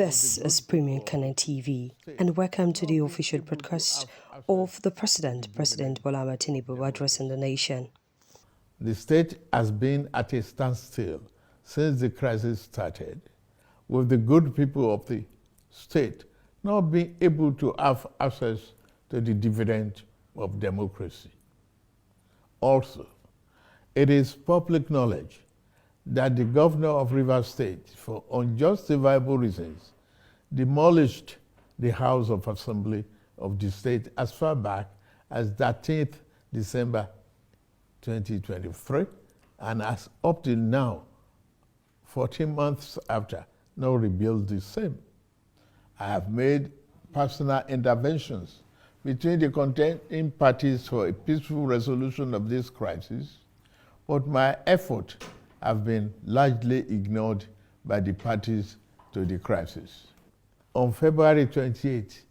This is Premium Canon TV, and welcome to the official broadcast of the President Bola Ahmed Tinubu addressing the nation. The state has been at a standstill since the crisis started, with the good people of the state not being able to have access to the dividend of democracy. Also, it is public knowledge that the governor of Rivers State, for unjustifiable reasons, demolished the House of Assembly of the state as far back as 13th December 2023, and as up to now, 14 months after, now rebuilt the same. I have made personal interventions between the contending parties for a peaceful resolution of this crisis, but my efforts have been largely ignored by the parties to the crisis. On February 28,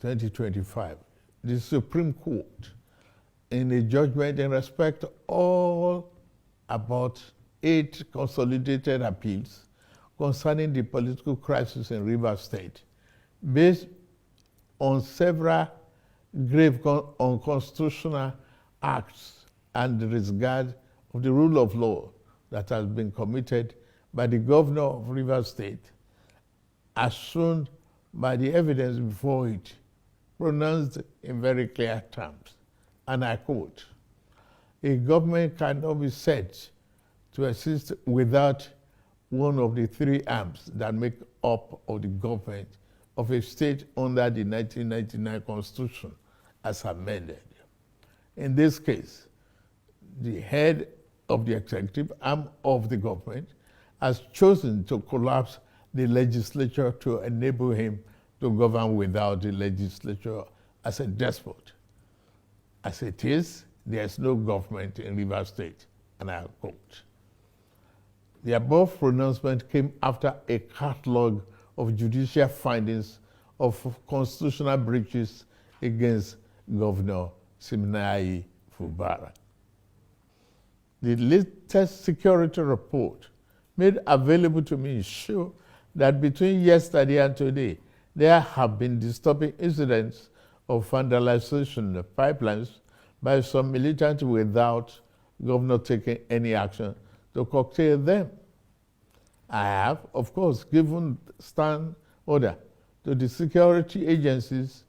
2025, the Supreme Court, in a judgment in respect to all about 8 consolidated appeals concerning the political crisis in Rivers State, based on several grave unconstitutional acts and the disregard of the rule of law that has been committed by the governor of Rivers State, as shown by the evidence before it, pronounced in very clear terms. And I quote, "A government cannot be said to exist without one of the 3 arms that make up of the government of a state under the 1999 Constitution as amended." In this case, the head of the executive arm of the government has chosen to collapse the legislature to enable him to govern without the legislature as a despot. As it is, there is no government in Rivers State, and I quote. The above pronouncement came after a catalogue of judicial findings of constitutional breaches against Governor Siminalayi Fubara. The latest security report made available to me show that between yesterday and today, there have been disturbing incidents of vandalization of pipelines by some militants without governor taking any action to curtail them. I have, of course, given stand order to the security agencies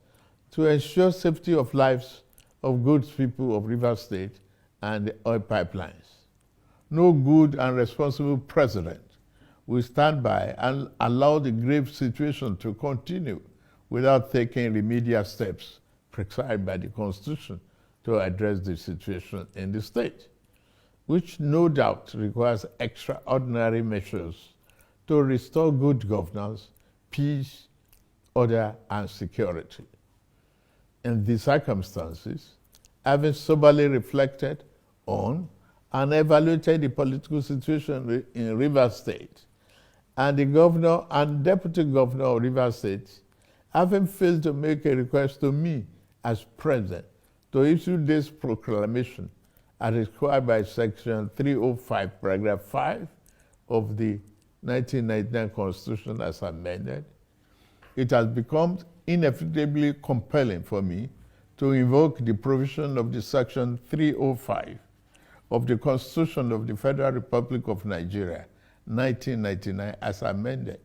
to ensure safety of lives of good people of Rivers State and the oil pipelines. No good and responsible president will stand by and allow the grave situation to continue without taking remedial steps prescribed by the Constitution to address the situation in the state, which no doubt requires extraordinary measures to restore good governance, peace, order, and security. In these circumstances, having soberly reflected on and evaluated the political situation in Rivers State, and the governor and deputy governor of Rivers State, having failed to make a request to me as president to issue this proclamation as required by Section 305, Paragraph 5 of the 1999 Constitution as amended, it has become inevitably compelling for me to invoke the provision of the Section 305 of the Constitution of the Federal Republic of Nigeria, 1999, as amended,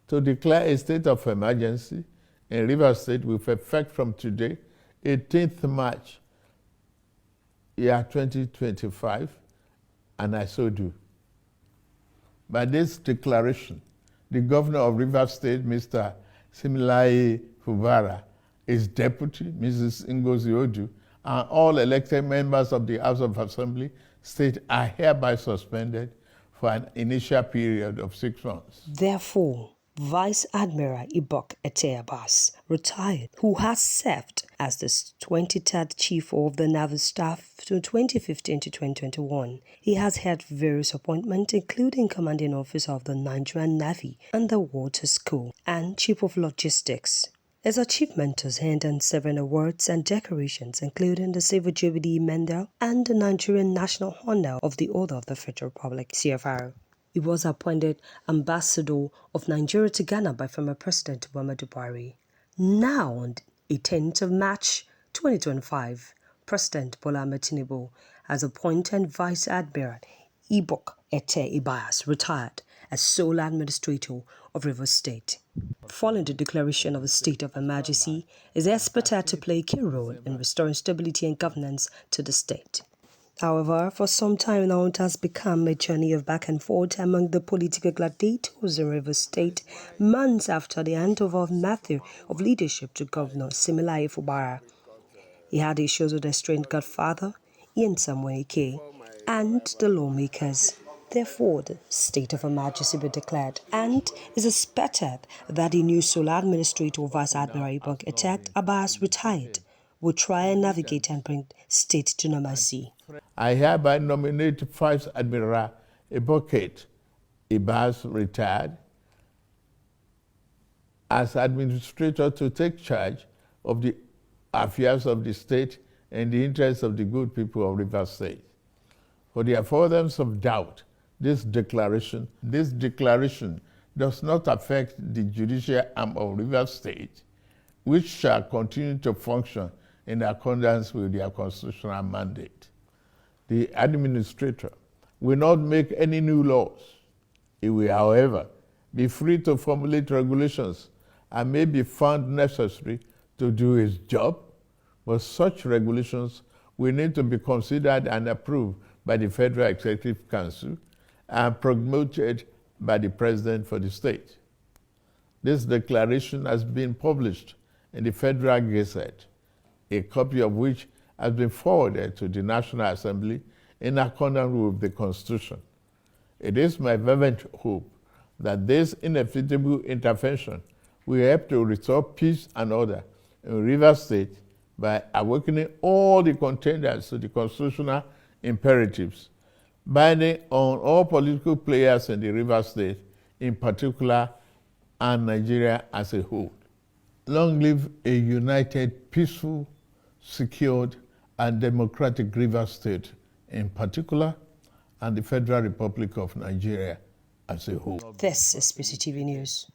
to declare a state of emergency in Rivers State with effect from today, 18th March, year 2025, and I so do. By this declaration, the governor of Rivers State, Mr. Siminalayi Fubara, his deputy, Mrs. Ngozi Odu, and all elected members of the House of Assembly State are hereby suspended for an initial period of 6 months. Therefore, Vice Admiral Ibok Ete Abbas, retired, who has served as the 23rd Chief of the Naval Staff from 2015 to 2021. He has held various appointments, including Commanding Officer of the Nigerian Navy and the Water School and Chief of Logistics. His achievements earned him 7 awards and decorations, including the Silver Jubilee Medal and the Nigerian National Honor of the Order of the Federal Republic, CFR. He was appointed ambassador of Nigeria to Ghana by former President Muhammadu Buhari. Now, on the 18th of March 2025, President Bola Ahmed Tinubu has appointed Vice Admiral Ibok Ete Ibas, retired, as sole administrator of Rivers State. Following the declaration of a state of emergency, is expected to play a key role in restoring stability and governance to the state. However, for some time now, it has become a journey of back and forth among the political gladiators in Rivers State, months after the handover of Matthew of leadership to Governor Similaye Fubara. He had issues with the estranged godfather, Ian Samuel Ike, and the lawmakers. Therefore, the state of emergency be declared, and is expected that the new sole administrator, Vice Admiral Ibok Ete Abbas, retired, will try and navigate and bring state to normalcy. I hereby nominate Vice Admiral Ibok Ibas, retired, as administrator to take charge of the affairs of the state and the interests of the good people of Rivers State. For the avoidance of doubt, this declaration does not affect the judicial arm of Rivers State, which shall continue to function in accordance with their constitutional mandate. The administrator will not make any new laws. He will, however, be free to formulate regulations and may be found necessary to do his job, but such regulations will need to be considered and approved by the Federal Executive Council and promoted by the President for the state. This declaration has been published in the Federal Gazette, a copy of which has been forwarded to the National Assembly in accordance with the Constitution. It is my fervent hope that this inevitable intervention will help to restore peace and order in Rivers State by awakening all the contenders to the constitutional imperatives, binding on all political players in the Rivers State in particular and Nigeria as a whole. Long live a united, peaceful, secured, and democratic Rivers State in particular, and the Federal Republic of Nigeria as a whole. This is PCTV News.